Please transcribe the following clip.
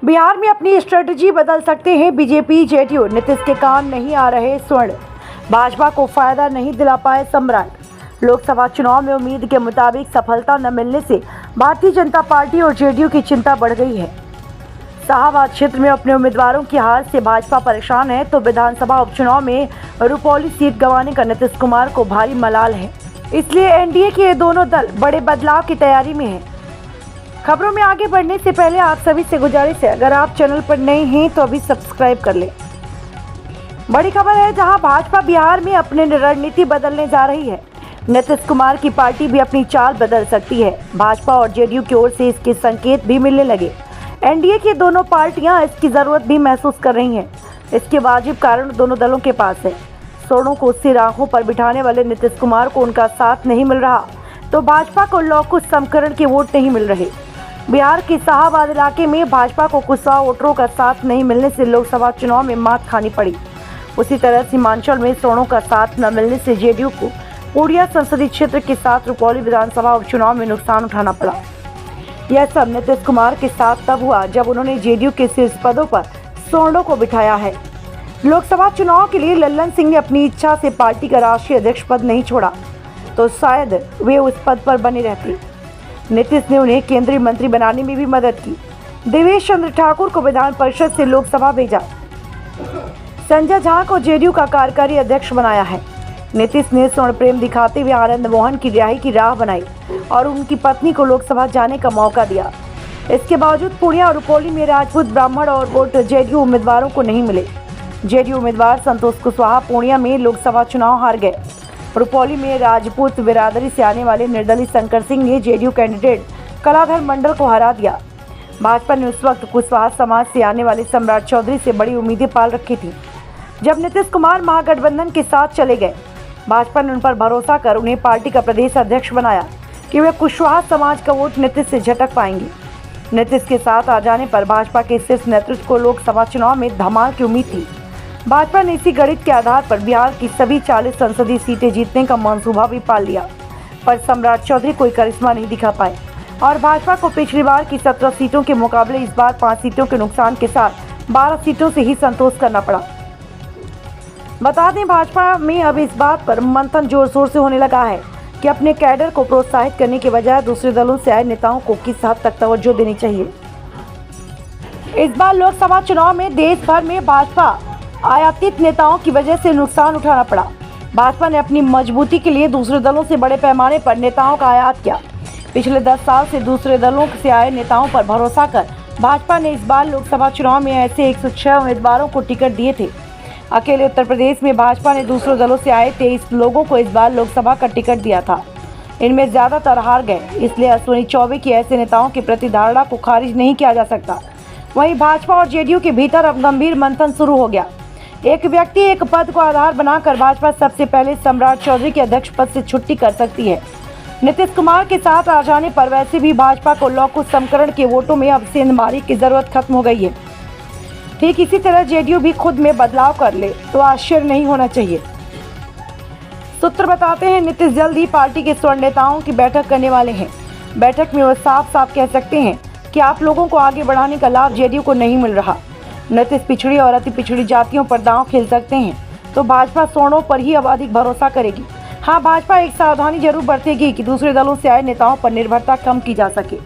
बिहार में अपनी स्ट्रेटजी बदल सकते हैं बीजेपी जेडीयू। नीतीश के काम नहीं आ रहे स्वर्ण, भाजपा को फायदा नहीं दिला पाए सम्राट। लोकसभा चुनाव में उम्मीद के मुताबिक सफलता न मिलने से भारतीय जनता पार्टी और जेडीयू की चिंता बढ़ गई है। शाहबाद क्षेत्र में अपने उम्मीदवारों की हार से भाजपा परेशान है, तो विधानसभा उपचुनाव में रुपौली सीट गंवाने का नीतीश कुमार को भारी मलाल है। इसलिए एनडीए के ये दोनों दल बड़े बदलाव की तैयारी में हैं। खबरों में आगे बढ़ने से पहले आप सभी से गुजारिश है, अगर आप चैनल पर नए हैं तो अभी सब्सक्राइब कर लें। बड़ी खबर है, जहां भाजपा बिहार में अपनी रणनीति बदलने जा रही है। नीतीश कुमार की पार्टी भी अपनी चाल बदल सकती है। भाजपा और जेडीयू की ओर से इसके संकेत भी मिलने लगे। एनडीए की दोनों पार्टियां इसकी जरूरत भी महसूस कर रही हैं। इसके वाजिब कारण दोनों दलों के पास है। सोनों को सिर आंखों पर बिठाने वाले नीतीश कुमार को उनका साथ नहीं मिल रहा, तो भाजपा को लौकुश समीकरण के वोट नहीं मिल रहे। बिहार के शाहबाद इलाके में भाजपा को कुशवाहा वोटरों का साथ नहीं मिलने से लोकसभा चुनाव में मात खानी पड़ी। उसी तरह सीमांचल में सोनों का साथ न मिलने से जेडीयू को पूर्णिया संसदीय क्षेत्र के साथ रुपौली विधानसभा उपचुनाव में नुकसान उठाना पड़ा। यह सब नीतीश कुमार के साथ तब हुआ जब उन्होंने जेडीयू के शीर्ष पदों पर सोनों को बिठाया है। लोकसभा चुनाव के लिए लल्लन सिंह ने अपनी इच्छा से पार्टी का राष्ट्रीय अध्यक्ष पद नहीं छोड़ा, तो शायद वे उस पद पर बने रहते। नीतीश ने उन्हें केंद्रीय मंत्री बनाने में भी मदद की। देवेश चंद्र ठाकुर को विधान परिषद से लोकसभा भेजा। संजय झा को जेडीयू का कार्यकारी अध्यक्ष बनाया है। नीतीश ने स्वर्ण प्रेम दिखाते हुए आनंद मोहन की रिहाई की राह बनाई और उनकी पत्नी को लोकसभा जाने का मौका दिया। इसके बावजूद पूर्णिया और रुपौली में राजपूत, ब्राह्मण और वोट जेडीयू उम्मीदवारों को नहीं मिले। जेडीयू उम्मीदवार संतोष कुशवाहा पूर्णिया में लोकसभा चुनाव हार गए। रुपौली में राजपूत बिरादरी से आने वाले निर्दलीय शंकर सिंह ने जेडीयू कैंडिडेट कलाधर मंडल को हरा दिया। भाजपा ने उस वक्त कुशवाहा समाज से आने वाले सम्राट चौधरी से बड़ी उम्मीदें पाल रखी थी। जब नीतीश कुमार महागठबंधन के साथ चले गए, भाजपा ने उन पर भरोसा कर उन्हें पार्टी का प्रदेश अध्यक्ष बनाया कि वे कुशवाहा समाज का वोट नीतीश से झटक पाएंगे। नीतीश के साथ आ जाने पर भाजपा के शीर्ष नेतृत्व को लोकसभा चुनाव में धमाल की उम्मीद थी। भाजपा ने इसी गणित के आधार पर बिहार की सभी 40 संसदीय सीटें जीतने का मंसूबा भी पाल लिया, पर सम्राट चौधरी कोई करिश्मा नहीं दिखा पाए और भाजपा को पिछली बार की 17 सीटों के मुकाबले इस बार 5 सीटों के नुकसान के साथ 12 सीटों से ही संतोष करना पड़ा। बता दें, भाजपा में अब इस बात पर मंथन जोर शोर से होने लगा है कि अपने कैडर को प्रोत्साहित करने के बजाय दूसरे दलों से आए नेताओं को किस हद तक तवज्जो देनी चाहिए। इस बार लोकसभा चुनाव में देश भर में भाजपा आयातित नेताओं की वजह से नुकसान उठाना पड़ा। भाजपा ने अपनी मजबूती के लिए दूसरे दलों से बड़े पैमाने पर नेताओं का आयात किया। पिछले 10 साल से दूसरे दलों से आए नेताओं पर भरोसा कर भाजपा ने इस बार लोकसभा चुनाव में ऐसे 106 उम्मीदवारों को टिकट दिए थे। अकेले उत्तर प्रदेश में भाजपा ने दूसरे दलों से आए 23 लोगों को इस बार लोकसभा का टिकट दिया था। इनमें ज्यादातर हार गए, इसलिए अश्विनी चौबे की ऐसे नेताओं की प्रतिधारणा को खारिज नहीं किया जा सकता। वहीं भाजपा और जेडीयू के भीतर अब गंभीर मंथन शुरू हो गया। एक व्यक्ति एक पद को आधार बनाकर भाजपा सबसे पहले सम्राट चौधरी के अध्यक्ष पद से छुट्टी कर सकती है। नीतीश कुमार के साथ आ जाने पर वैसे भी भाजपा को लौकुश समीकरण के वोटों में अब सेंधमारी की जरूरत खत्म हो गई है। ठीक इसी तरह जेडीयू भी खुद में बदलाव कर ले तो आश्चर्य नहीं होना चाहिए। सूत्र बताते हैं, नीतीश जल्द ही पार्टी के स्वर्ण नेताओं की बैठक करने वाले हैं। बैठक में वो साफ साफ कह सकते हैं कि आप लोगों को आगे बढ़ाने का लाभ जेडीयू को नहीं मिल रहा। नीतीश पिछड़ी और अति पिछड़ी जातियों पर दांव खेल सकते हैं, तो भाजपा सोनों पर ही अब अधिक भरोसा करेगी। हाँ, भाजपा एक सावधानी जरूर बरतेगी कि दूसरे दलों से आए नेताओं पर निर्भरता कम की जा सके।